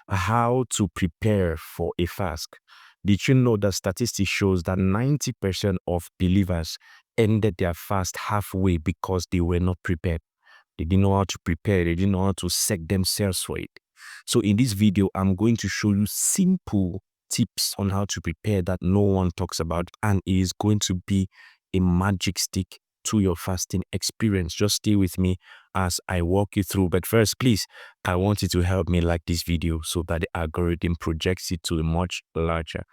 How to prepare for a fast. Did you know that statistics shows that 90% of believers ended their fast halfway because they were not prepared? They didn't know how to prepare. They didn't know how to set themselves for it. So in this video, I'm going to show you simple tips on how to prepare that no one talks about, and it is going to be a magic stick to your fasting experience. Just stay with me as I walk you through. But first, please, I want you to help me like this video so that the algorithm projects it to a much larger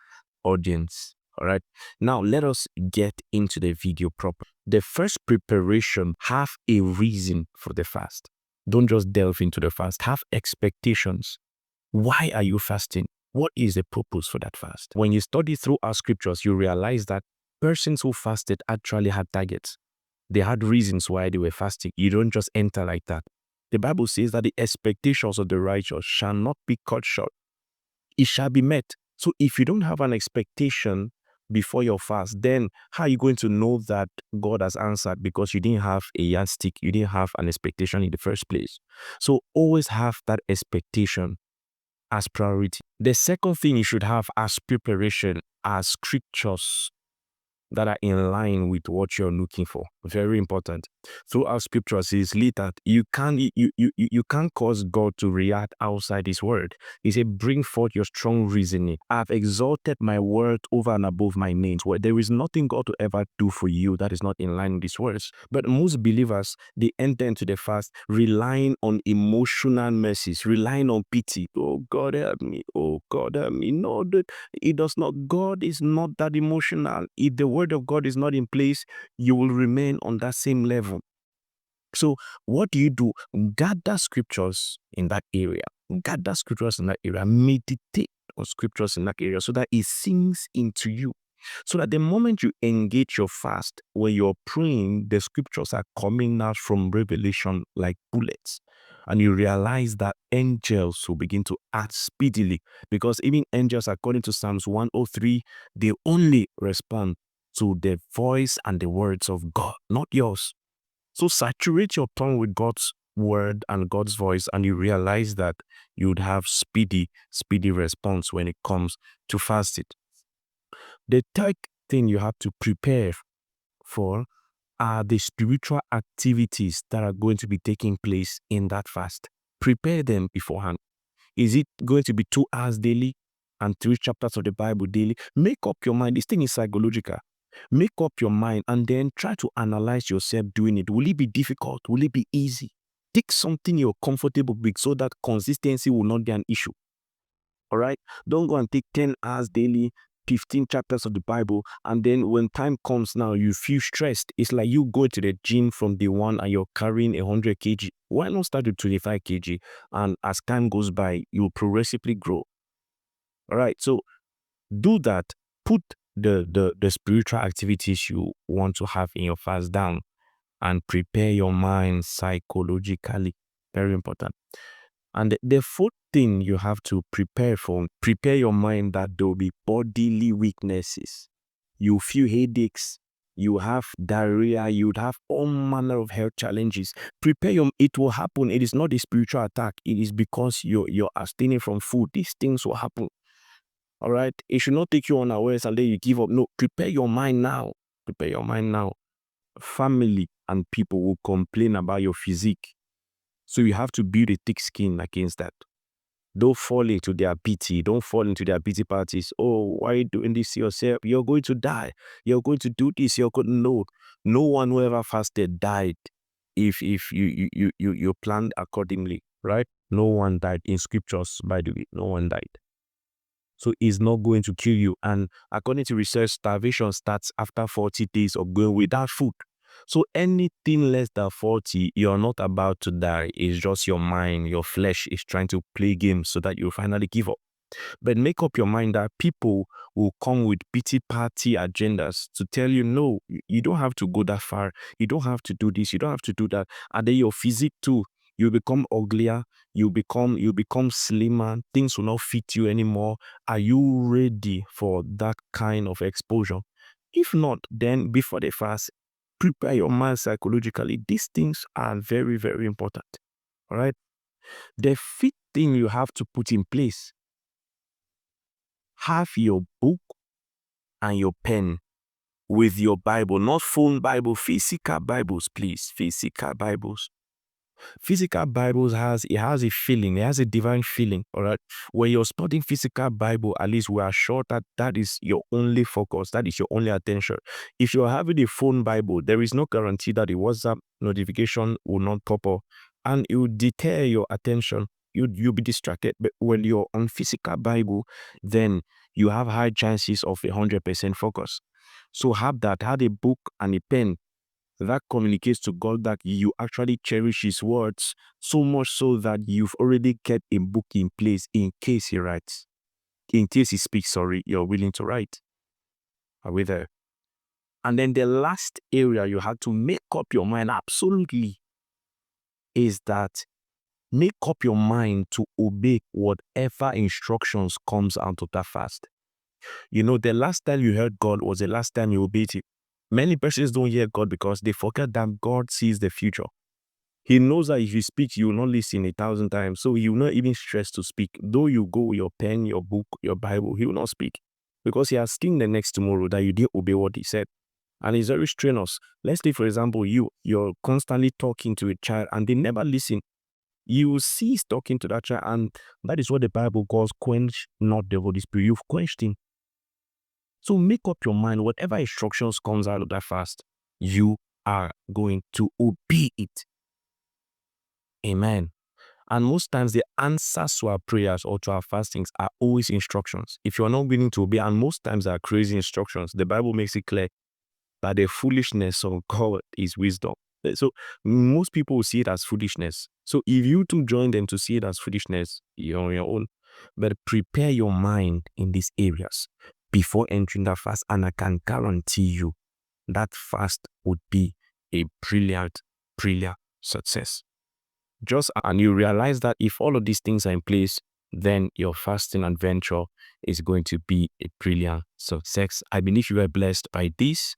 audience. All right. Now let us get into the video proper. The first preparation, have a reason for the fast. Don't just delve into the fast. Have expectations. Why are you fasting? What is the purpose for that fast? When you study through our scriptures, you realize that persons who fasted actually had targets. They had reasons why they were fasting. You don't just enter like that. The Bible says that the expectations of the righteous shall not be cut short. It shall be met. So if you don't have an expectation before your fast, then how are you going to know that God has answered? Because you didn't have a yardstick, you didn't have an expectation in the first place. So always have that expectation as priority. The second thing you should have as preparation are scriptures that are in line with what you're looking for. Very important. Throughout scriptures, it's lit that you can't cause God to react outside his word. He said, bring forth your strong reasoning. I've exalted my word over and above my names. Where there is nothing God to ever do for you that is not in line with his words. But most believers, they enter into the fast relying on emotional mercies, relying on pity. Oh God help me. Oh God help me. No, it does not. God is not that emotional. If the word of God is not in place, you will remain on that same level. So what do? Gather scriptures in that area. Gather scriptures in that area. Meditate on scriptures in that area so that it sinks into you. So that the moment you engage your fast, when you're praying, the scriptures are coming out from revelation like bullets. And you realize that angels will begin to act speedily, because even angels, according to Psalms 103, they only respond to the voice and the words of God, not yours. So saturate your tongue with God's word and God's voice, and you realize that you would have speedy response when it comes to fasting. The third thing you have to prepare for are the spiritual activities that are going to be taking place in that fast. Prepare them beforehand. Is it going to be 2 hours daily and 3 chapters of the Bible daily? Make up your mind. This thing is psychological. Make up your mind and then try to analyze yourself doing it. Will it be difficult? Will it be easy? Take something you're comfortable with so that consistency will not be an issue. All right? Don't go and take 10 hours daily, 15 chapters of the Bible, and then when time comes now, you feel stressed. It's like you go to the gym from day one and you're carrying 100 kg. Why not start with 25 kg? And as time goes by, you'll progressively grow. All right? So do that. Put the spiritual activities you want to have in your fast down and prepare your mind psychologically. Very important. And the fourth thing you have to prepare your mind that there will be bodily weaknesses. You feel headaches, you have diarrhea, you would have all manner of health challenges. It will happen. It is not a spiritual attack. It is because you're abstaining from food. These things will happen. All right. It should not take you unawares and then you give up. No, prepare your mind now. Prepare your mind now. Family and people will complain about your physique. So you have to build a thick skin against that. Don't fall into their pity. Don't fall into their pity parties. Oh, why are you doing this to yourself? You're going to die. You're going to do this. You're going to know. No one who ever fasted died if you planned accordingly, right? No one died in scriptures, by the way. No one died. So it's not going to kill you. And according to research, starvation starts after 40 days of going without food. So anything less than 40, you're not about to die. It's just your mind, your flesh is trying to play games so that you finally give up. But make up your mind that people will come with pity party agendas to tell you, no, you don't have to go that far. You don't have to do this. You don't have to do that. And then your physique too. You become uglier. You become slimmer. Things will not fit you anymore. Are you ready for that kind of exposure? If not, then before the fast, prepare your mind psychologically. These things are very, very important. All right. The fifth thing you have to put in place, have your book and your pen with your Bible, not phone Bible, physical Bibles, please, physical Bibles. Physical Bibles has a feeling, it has a divine feeling. All right. When you're studying physical Bible, at least we are sure that that is your only focus, that is your only attention. If you're having a phone Bible, there is no guarantee that the WhatsApp notification will not pop up and it will deter your attention. You'll be distracted. But when you're on physical Bible, then you have high chances of 100% focus. So have a book and a pen that communicates to God that you actually cherish His words so much so that you've already kept a book in place in case He writes. In case He speaks, you're willing to write. Are we there? And then the last area you have to make up your mind absolutely is that make up your mind to obey whatever instructions comes out of that fast. You know, the last time you heard God was the last time you obeyed Him. Many persons don't hear God because they forget that God sees the future. He knows that if you speak, you will not listen 1,000 times. So he will not even stress to speak. Though you go with your pen, your book, your Bible, he will not speak. Because he has seen the next tomorrow that you didn't obey what he said. And it's very strenuous. Let's say, for example, you're constantly talking to a child and they never listen. You will cease talking to that child, and that is what the Bible calls quench not the Holy Spirit. You've quenched him. So make up your mind, whatever instructions comes out of that fast, you are going to obey it. Amen. And most times the answers to our prayers or to our fastings are always instructions. If you're not willing to obey, and most times they are crazy instructions, the Bible makes it clear that the foolishness of God is wisdom. So most people will see it as foolishness. So if you too join them to see it as foolishness, you're on your own. But prepare your mind in these areas before entering that fast, and I can guarantee you that fast would be a brilliant success. And you realize that if all of these things are in place, then your fasting adventure is going to be a brilliant success. I believe you were blessed by this.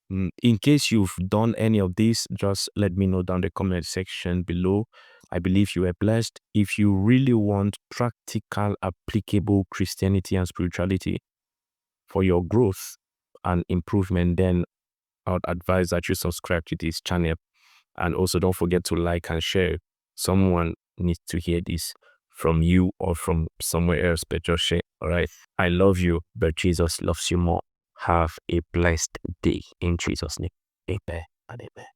In case you've done any of this, just let me know down the comment section below. I believe you were blessed. If you really want practical, applicable Christianity and spirituality for your growth and improvement, then I would advise that you subscribe to this channel. And also don't forget to like and share. Someone needs to hear this from you or from somewhere else, but just share. All right. I love you, but Jesus loves you more. Have a blessed day in Jesus' name. Amen and amen.